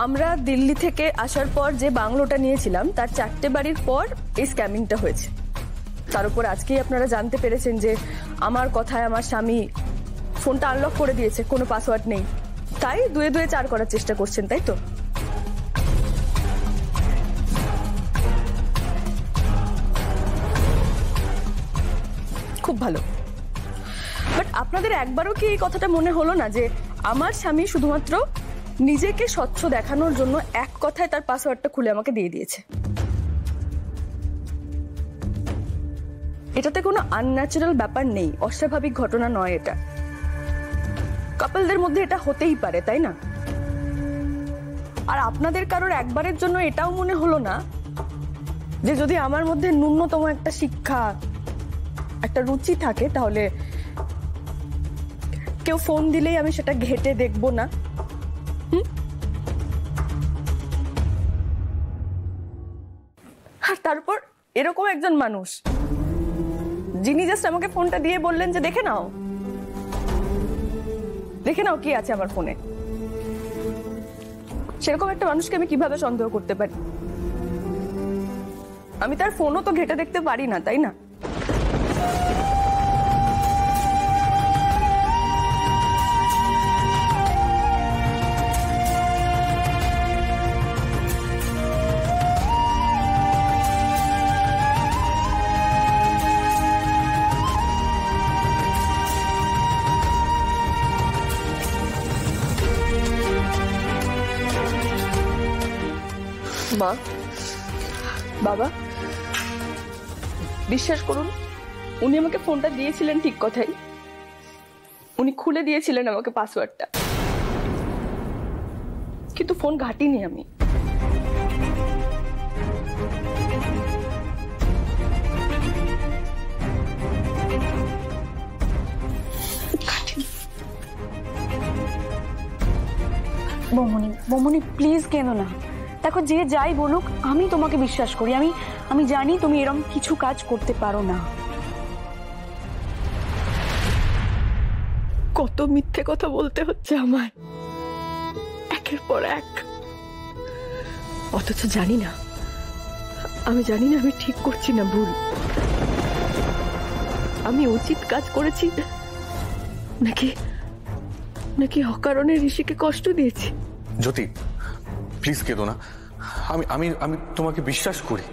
আমরা দিল্লি থেকে আসার পর যে বাংলোটা নিয়েছিলাম তার 4টে বাড়ির পর এই স্ক্যামিংটা হয়েছে। তার উপর আজকেই আপনারা জানতে পেরেছেন যে আমার কথায় আমার স্বামী ফোনটা আনলক করে দিয়েছে, কোনো পাসওয়ার্ড নেই, তাই দুয়ে দুয়ে 4 করার চেষ্টা করছেন, তাই তো? খুব ভালো। বাট আপনাদের একবারও কি এই কথাটা মনে হলো না যে আমার স্বামী শুধুমাত্র নিজেকে স্বচ্ছ দেখানোর জন্য এক কথায় তার পাসওয়ার্ডটা খুলে আমাকে দিয়ে দিয়েছে? এটাতে কোনো আনন্যাচারাল ব্যাপার নেই, অস্বাভাবিক ঘটনা নয় এটা। কাপলদের মধ্যে এটা হতেই পারে, তাই না? আর আপনাদের কারোর একবারের জন্য এটাও মনে হলো না যে যদি আমার মধ্যে ন্যূনতম একটা শিক্ষা, একটা রুচি থাকে, তাহলে কেউ ফোন দিলেই আমি সেটা ঘেঁটে দেখবো না? আর তারপর এরকম একজন মানুষ যিনি জাস্ট আমাকে ফোনটা দিয়ে বললেন যে দেখে নাও কি আছে আমার ফোনে, সেরকম একটা মানুষকে আমি কিভাবে সন্দেহ করতে পারি? আমি তার ফোনও তো ঘেঁটে দেখতে পারি না, তাই না? মা, বাবা, বিশ্বাস করুন, উনি আমাকে ফোনটা দিয়েছিলেন ঠিক কথাই, উনি খুলে দিয়েছিলেন আমাকে পাসওয়ার্ডটা, কিন্তু ফোন ঘাটিনি আমি। বৌমনি প্লিজ কেন না, দেখো যে যাই বলুক আমি তোমাকে বিশ্বাস করি, আমি জানি তুমি এরকম কিছু কাজ করতে পারো না। কত মিথ্যে কথা বলতে হচ্ছে আমায় একের পর এক, অথচ জানি না আমি ঠিক করছি না ভুল, আমি উচিত কাজ করেছি নাকি অকারণে ঋষিকে কষ্ট দিয়েছি। জ্যোতি প্লিজ কেঁদো না, আমি আমি আমি তোমাকে বিশ্বাস করি।